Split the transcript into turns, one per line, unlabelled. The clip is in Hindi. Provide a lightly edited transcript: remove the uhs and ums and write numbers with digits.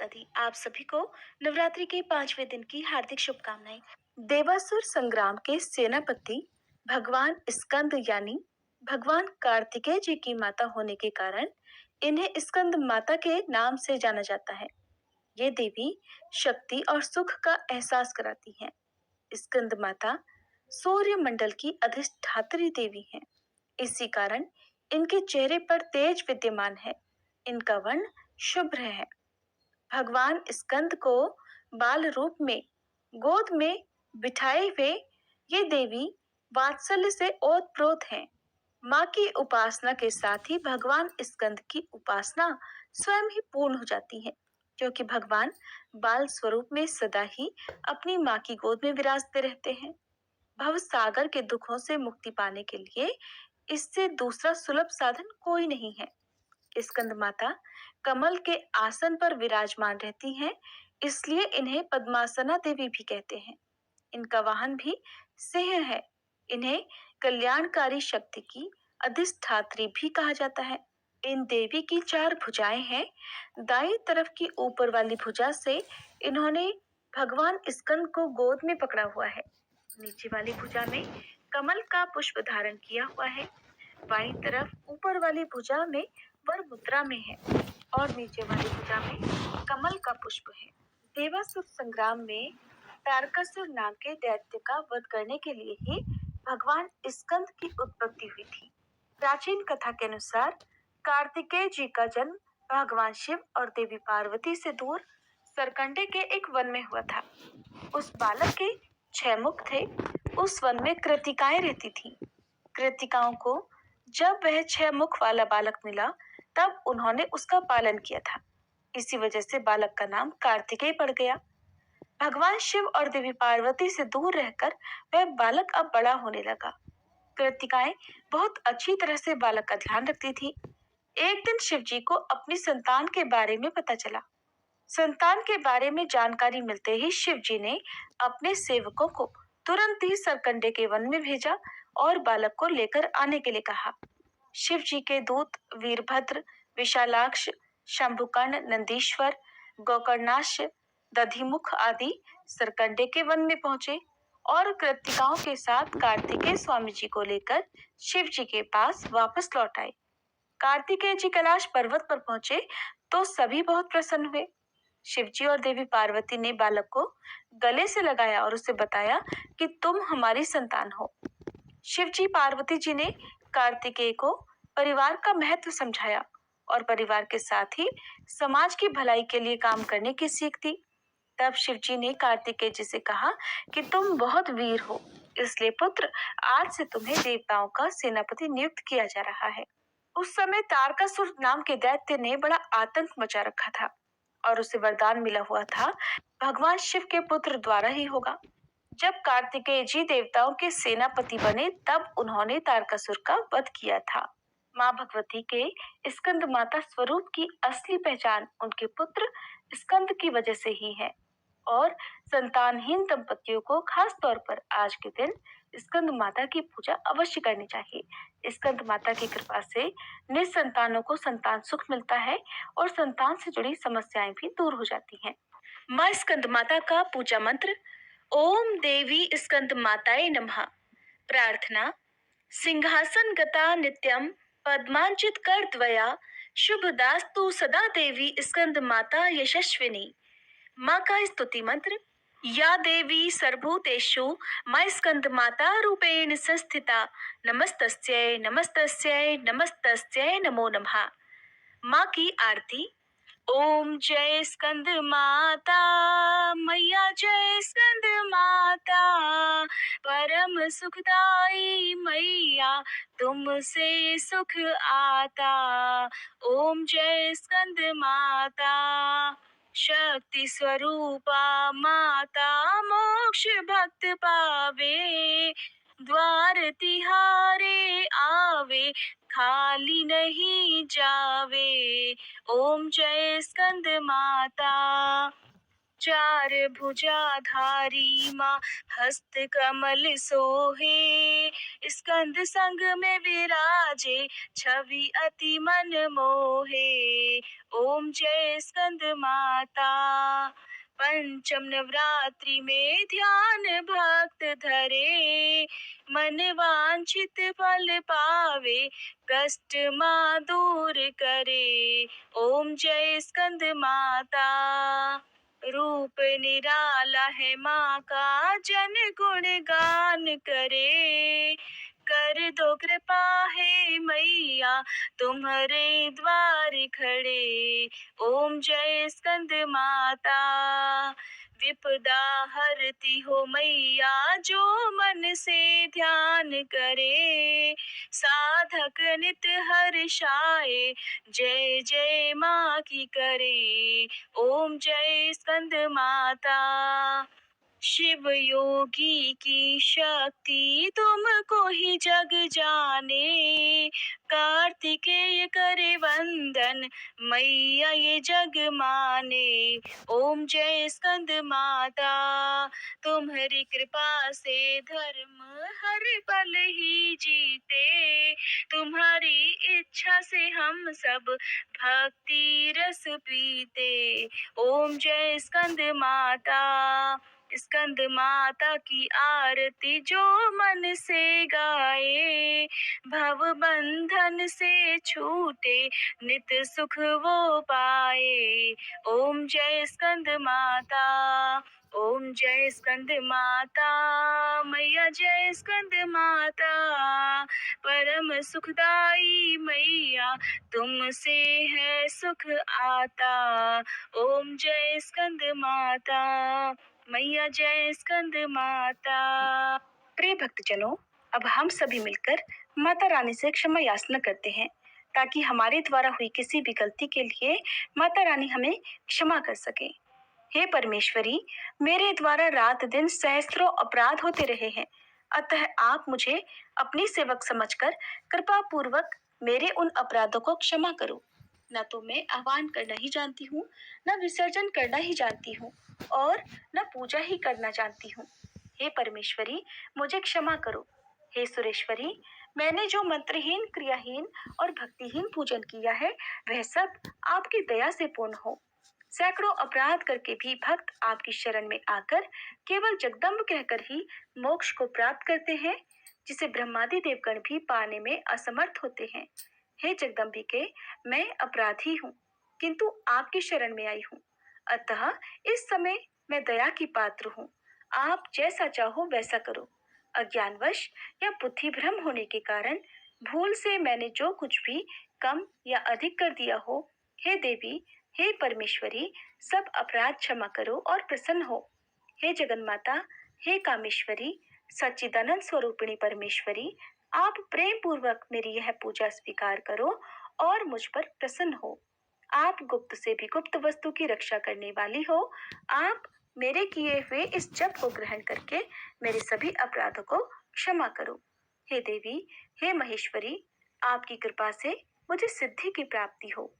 राधे। आप सभी को नवरात्रि के 5वें दिन की हार्दिक शुभकामनाएं। देवासुर संग्राम के सेनापति भगवान स्कंद यानी भगवान कार्तिकेय जी की माता होने के कारण इन्हें स्कंद माता के नाम से जाना जाता है। ये देवी शक्ति और सुख का एहसास कराती हैं। स्कंद माता सूर्य मंडल की अधिष्ठात्री देवी हैं। इसी कारण इनके चेहरे पर तेज विद्यमान है। इनका वर्ण शुभ्र है। भगवान स्कंद को बाल रूप में गोद में बिठाए हुए ये देवी वात्सल्य से ओतप्रोत हैं। माँ की उपासना के साथ ही भगवान स्कंद की उपासना स्वयं ही पूर्ण हो जाती है, क्योंकि भगवान बाल स्वरूप में सदा ही अपनी माँ की गोद में विराजते रहते हैं। भव सागर के दुखों से मुक्ति पाने के लिए इससे दूसरा सुलभ साधन कोई नहीं है। स्कंद माता कमल के आसन पर विराजमान रहती हैं, इसलिए इन्हें पद्मासना देवी भी कहते हैं। इनका वाहन भी सिंह है। इन्हें कल्याणकारी शक्ति की अधिष्ठात्री भी कहा जाता है। इन देवी की 4 भुजाएं हैं। दाईं तरफ की ऊपर वाली भुजा से इन्होंने भगवान स्कंद को गोद में पकड़ा हुआ है। नीचे वाली भुजा में कमल का पुष्प धारण किया हुआ है। बाईं तरफ ऊपर वाली भुजा में वर मुद्रा में है और नीचे वाली भुजा में कमल का पुष्प है। देवासुर संग्राम में तारकासुर नाम के दैत्य का वध करने के लिए ही भगवान स्कंद की उत्पत्ति हुई थी। प्राचीन कथा के अनुसार कार्तिकेय जी का जन्म भगवान शिव और देवी पार्वती से दूर सरकंडे के एक वन में हुआ था। उस बालक के 6 मुख थे। उस वन में कृतिकाएं रहती थीं। कृतिकाओं को जब वह 6 मुख वाला बालक मिला, तब उन्होंने उसका पालन किया था। इसी वजह से बालक का नाम कार्तिकेय पड़ गया। भगवान शिव और देवी पार्वती से दूर रहकर वह बालक अब बड़ा होने लगा। कृतिकाएं बहुत अच्छी तरह से बालक का ध्यान रखती थी। एक दिन शिव जी को अपनी संतान के बारे में पता चला। संतान के बारे में जानकारी मिलते ही शिव जी ने अपने सेवकों को तुरंत ही सरकंडे के वन में भेजा और बालक को लेकर आने के लिए कहा। शिव जी के दूत वीरभद्र, विशालाक्ष, शंभुकर्ण, नंदीश्वर, गोकर्णाक्ष, दधिमुख आदि सरकंडे के वन में पहुंचे और कृतिकाओं के साथ कार्तिकेय स्वामी जी को लेकर शिव जी के पास वापस लौट आए। कार्तिकेय जी कैलाश पर्वत पर पहुंचे तो सभी बहुत प्रसन्न हुए। शिव जी और देवी पार्वती ने बालक को गले से लगाया और उसे बताया कि तुम हमारी संतान हो। शिव जी पार्वती जी ने कार्तिकेय को परिवार का महत्व समझाया और परिवार के साथ ही समाज की भलाई के लिए काम करने की सीख दी। तब शिव जी ने कार्तिकेय जी से कहा कि तुम बहुत वीर हो, इसलिए पुत्र आज से तुम्हें देवताओं का सेनापति नियुक्त किया जा रहा है। उस समय तारकासुर नाम के दैत्य ने बड़ा आतंक मचा रखा था और उसे वरदान मिला हुआ था भगवान शिव के पुत्र द्वारा ही होगा। जब कार्तिकेय जी देवताओं के सेनापति बने, तब उन्होंने तारकासुर का वध किया था। माँ भगवती के स्कंद माता स्वरूप की असली पहचान उनके पुत्र स्कंद की वजह से ही है और संतानहीन दंपतियों को खास तौर पर आज के दिन स्कंद माता की पूजा अवश्य करनी चाहिए। स्कंद माता की कृपा से निसंतानों को संतान सुख मिलता है और संतान से जुड़ी समस्याएं भी दूर हो जाती हैं। माँ स्कंद माता का पूजा मंत्र: ओम देवी स्कंद माताये नमः। प्रार्थना: सिंहासन गता नित्यम पद्मांचित कर द्वया शुभदास्तु सदा देवी स्कंद माता यशस्विनी। माँ का स्तुति मंत्र: या देवी सर्वभूतेषु माँ स्कंद माता रूपेण संस्थिता नमस्तस्यै नमस्तस्यै नमस्तस्यै नमो नमः। माँ की आरती: ओम जय स्कंद माता मैया, जय स्कंद माता परम सुखदाई मैया, तुमसे सुख आता। ओम जय स्कंद माता शक्ति स्वरूपा माता, मोक्ष भक्त पावे द्वार तिहारे आवे खाली नहीं जावे। ओम जय स्कंद माता। चार भुजाधारी माँ हस्त कमल सोहे, स्कंद संग में विराजे छवि अति मन मोहे। ओम जय स्कंद माता। पंचम नवरात्रि में ध्यान भक्त धरे, मन वांछित फल पावे, कष्ट माँ दूर करे। ओम जय स्कंद माता। रूप निराला है माँ का, जन गुण गान करे। कर दो कृपा हे मैया, तुम्हारे द्वार खड़े। ओम जय स्कंद माता। विपदा हरती हो मैया, जो मन से ध्यान करे। साधक नित हर्षाए, जय जय माँ की करे। ओम जय स्कंद माता। शिव योगी की शक्ति तुमको ही जग जाने, कार्तिकेय करे वंदन, मैया ये जग माने। ओम जय स्कंद माता। तुम्हारी कृपा से धर्म हर पल ही जीते, तुम्हारी इच्छा से हम सब भक्ति रस पीते। ओम जय स्कंद माता। स्कंद माता की आरती जो मन से गाए, भव बंधन से छूटे, नित सुख वो पाए। ओम जय स्कंद माता। ओम जय स्कंद माता। मैया जय स्कंद माता। परम सुखदाई मैया, तुमसे है सुख आता। ओम जय स्कंद माता। मैया जय स्कंद माता। प्रिय भक्तजनों, अब हम सभी मिलकर माता रानी से क्षमा याचना करते हैं, ताकि हमारे द्वारा हुई किसी भी गलती के लिए माता रानी हमें क्षमा कर सके। हे परमेश्वरी, मेरे द्वारा रात दिन सहस्त्रों अपराध होते रहे हैं, अतः आप मुझे अपनी सेवक समझकर कृपा पूर्वक मेरे उन अपराधों को क्षमा करो। न तो मैं आह्वान करना ही जानती हूँ, न विसर्जन करना ही जानती हूँ, और न पूजा ही करना जानती हूँ। हे परमेश्वरी, मुझे क्षमा करो। हे सुरेश्वरी, मैंने जो मंत्रहीन, क्रियाहीन और भक्तिहीन पूजन किया है, वह सब आपकी दया से पूर्ण हो। सैकड़ों अपराध करके भी भक्त आपकी शरण में आकर केवल जगदम्ब कहकर ही मोक्ष को प्राप्त करते हैं, जिसे ब्रह्मादि देवगण भी पाने में असमर्थ होते हैं। हे जगदम्बिके, मैं अपराधी हूँ, किंतु आपकी शरण में आई हूँ, अतः इस समय मैं दया की पात्र हूँ। आप जैसा चाहो वैसा करो। अज्ञानवश या बुद्धि भ्रम होने के कारण भूल से मैंने जो कुछ भी कम या अधिक कर दिया हो, हे देवी, हे परमेश्वरी, सब अपराध क्षमा करो और प्रसन्न हो। हे जगन्माता, हे कामेश्वरी, सच्चिदानंद स्वरूपिणी परमेश्वरी, आप प्रेम पूर्वक मेरी यह पूजा स्वीकार करो और मुझ पर प्रसन्न हो। आप गुप्त से भी गुप्त वस्तु की रक्षा करने वाली हो। आप मेरे किए हुए इस जप को ग्रहण करके मेरे सभी अपराधों को क्षमा करो। हे देवी, हे महेश्वरी, आपकी कृपा से मुझे सिद्धि की प्राप्ति हो।